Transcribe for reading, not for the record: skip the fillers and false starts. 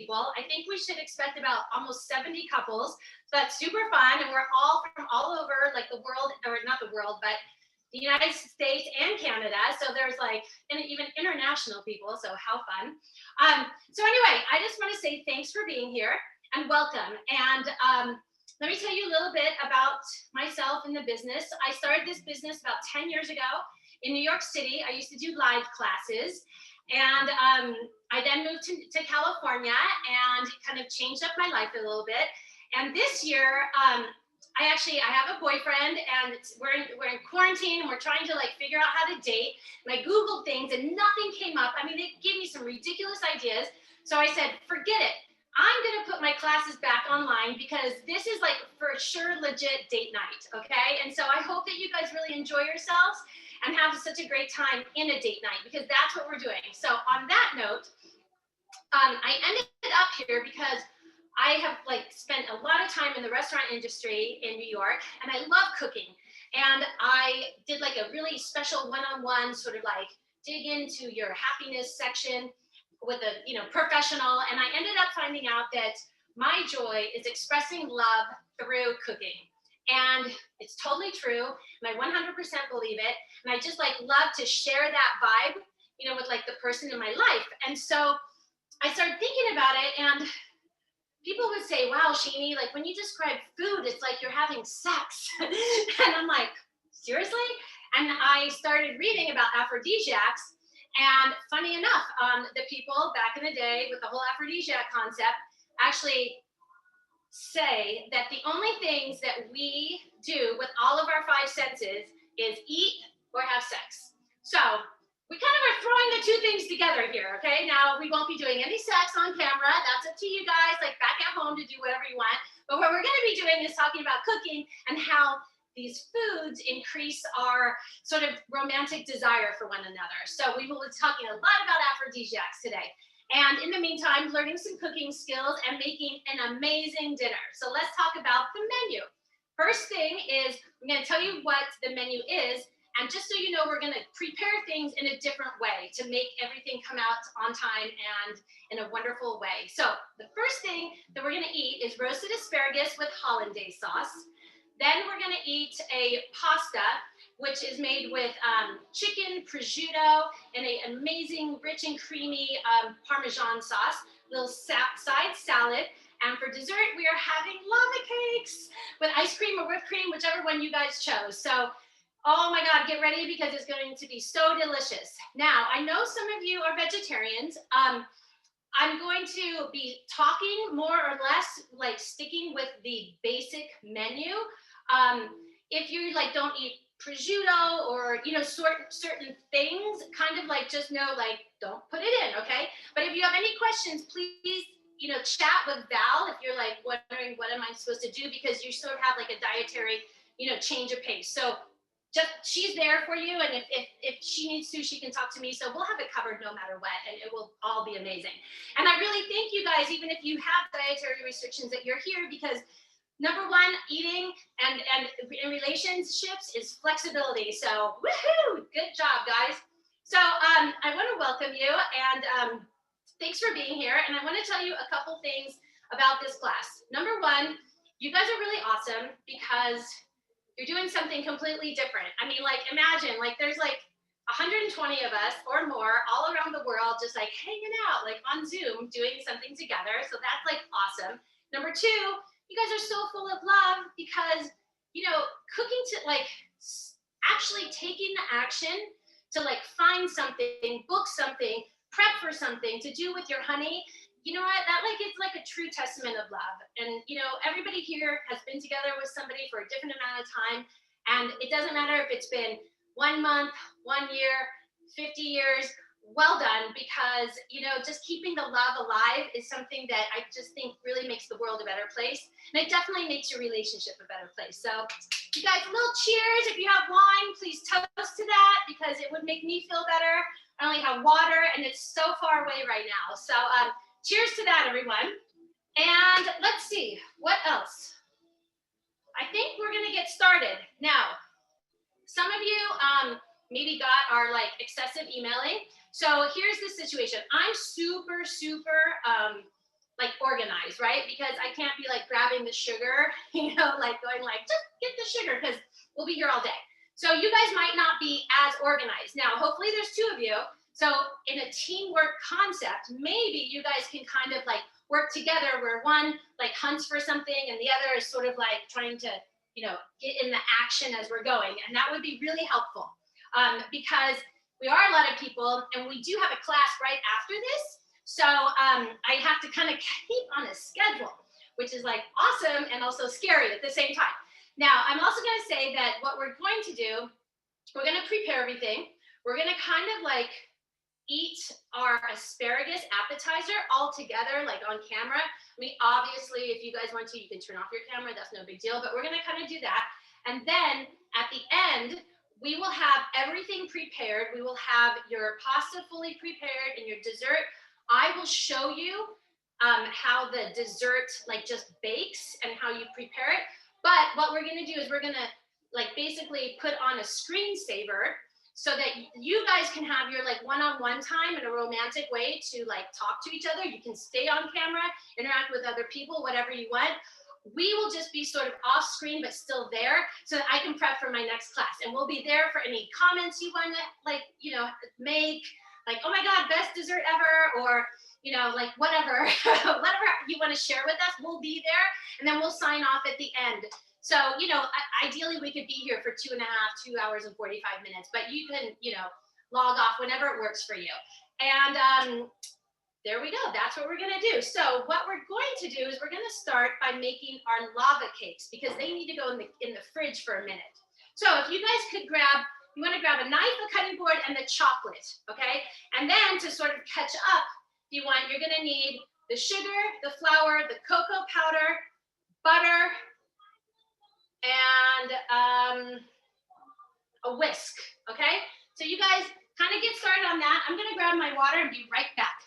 people. I think we should expect about almost 70 couples. So that's super fun. And we're all from all over, like the world, or not the world, but the United States and Canada. So there's like even international people. So how fun. So anyway, I just want to say thanks for being here and welcome. And let me tell you a little bit about myself and the business. I started this business about 10 years ago in New York City. I used to do live classes. And I then moved to California and kind of changed up my life a little bit. And this year, I have a boyfriend, and we're in quarantine, and we're trying to like figure out how to date. And I Googled things and nothing came up. I mean, they gave me some ridiculous ideas. So I said, forget it. I'm gonna put my classes back online because this is like for sure legit date night, okay? And so I hope that you guys really enjoy yourselves and have such a great time in a date night, because that's what we're doing. So on that note, I ended up here because I have like spent a lot of time in the restaurant industry in New York, and I love cooking. And I did like a really special one-on-one sort of like dig into your happiness section with a professional. And I ended up finding out that my joy is expressing love through cooking. And it's totally true, and I 100% believe it. And I just like love to share that vibe, with like the person in my life. And so I started thinking about it, and people would say, wow, Sheeny, like when you describe food, it's like you're having sex. And I'm like, seriously? And I started reading about aphrodisiacs. And funny enough, the people back in the day with the whole aphrodisiac concept actually say that the only things that we do with all of our five senses is eat or have sex. So we kind of are throwing the two things together here, okay? Now, we won't be doing any sex on camera. That's up to you guys, like back at home, to do whatever you want. But what we're going to be doing is talking about cooking and how these foods increase our sort of romantic desire for one another. So we will be talking a lot about aphrodisiacs today. And in the meantime, learning some cooking skills and making an amazing dinner. So let's talk about the menu. First thing is, I'm going to tell you what the menu is. And just so you know, we're going to prepare things in a different way to make everything come out on time and in a wonderful way. So the first thing that we're going to eat is roasted asparagus with hollandaise sauce. Then we're going to eat a pasta, which is made with chicken, prosciutto, and an amazing rich and creamy Parmesan sauce, little side salad. And for dessert, we are having lava cakes with ice cream or whipped cream, whichever one you guys chose. So, oh my God, get ready because it's going to be so delicious. Now, I know some of you are vegetarians. I'm going to be talking more or less like sticking with the basic menu. If you like don't eat prosciutto or certain things, kind of like just know like don't put it in, okay? But if you have any questions, please chat with Val if you're like wondering what am I supposed to do, because you sort of have like a dietary change of pace. So she's there for you, and if she needs to, she can talk to me. So we'll have it covered no matter what, and it will all be amazing. And I really thank you guys, even if you have dietary restrictions, that you're here, because number one, eating and in relationships is flexibility. So woohoo, good job, guys. So I want to welcome you, and thanks for being here. And I want to tell you a couple things about this class. Number one, you guys are really awesome because you're doing something completely different. I mean, like imagine, like there's like 120 of us or more all around the world, just like hanging out, like on Zoom, doing something together. So that's like awesome. Number two, you guys are so full of love because, cooking to like actually taking the action to like find something, book something, prep for something to do with your honey. You know what, that like, it's like a true testament of love. And, everybody here has been together with somebody for a different amount of time. And it doesn't matter if it's been 1 month, 1 year, 50 years, well done, because, just keeping the love alive is something that I just think really makes the world a better place. And it definitely makes your relationship a better place. So you guys, a little cheers. If you have wine, please toast to that, because it would make me feel better. I only have water, and it's so far away right now. So cheers to that, everyone. And let's see, what else? I think we're gonna get started. Now, some of you maybe got our like excessive emailing. So here's the situation. I'm super like organized, right? Because I can't be like grabbing the sugar, like going like, just get the sugar because we'll be here all day. So you guys might not be as organized. Now, hopefully there's two of you. So in a teamwork concept, maybe you guys can kind of like work together where one like hunts for something and the other is sort of like trying to, get in the action as we're going. And that would be really helpful because we are a lot of people and we do have a class right after this. So I have to kind of keep on a schedule, which is like awesome and also scary at the same time. Now, I'm also going to say that what we're going to do, we're going to prepare everything. We're going to kind of like eat our asparagus appetizer all together, like on camera. I mean, obviously, if you guys want to, you can turn off your camera. That's no big deal. But we're going to kind of do that. And then at the end, we will have everything prepared. We will have your pasta fully prepared and your dessert. I will show you how the dessert like just bakes and how you prepare it. But what we're going to do is we're going to like basically put on a screensaver so that you guys can have your like one-on-one time in a romantic way to like talk to each other. You can stay on camera, interact with other people, whatever you want. We will just be sort of off screen, but still there so that I can prep for my next class. And we'll be there for any comments you want to like, make, like, oh my God, best dessert ever, or, like whatever, whatever you want to share with us, we'll be there. And then we'll sign off at the end. So, ideally we could be here for 2 hours and 45 minutes, but you can, log off whenever it works for you. And there we go. That's what we're going to do. So what we're going to do is we're going to start by making our lava cakes because they need to go in the fridge for a minute. So if you guys could you want to grab a knife, a cutting board, and the chocolate, okay? And then to sort of catch up, if you want, you're going to need the sugar, the flour, the cocoa powder, butter, and a whisk, okay? So you guys kind of get started on that. I'm gonna grab my water and be right back.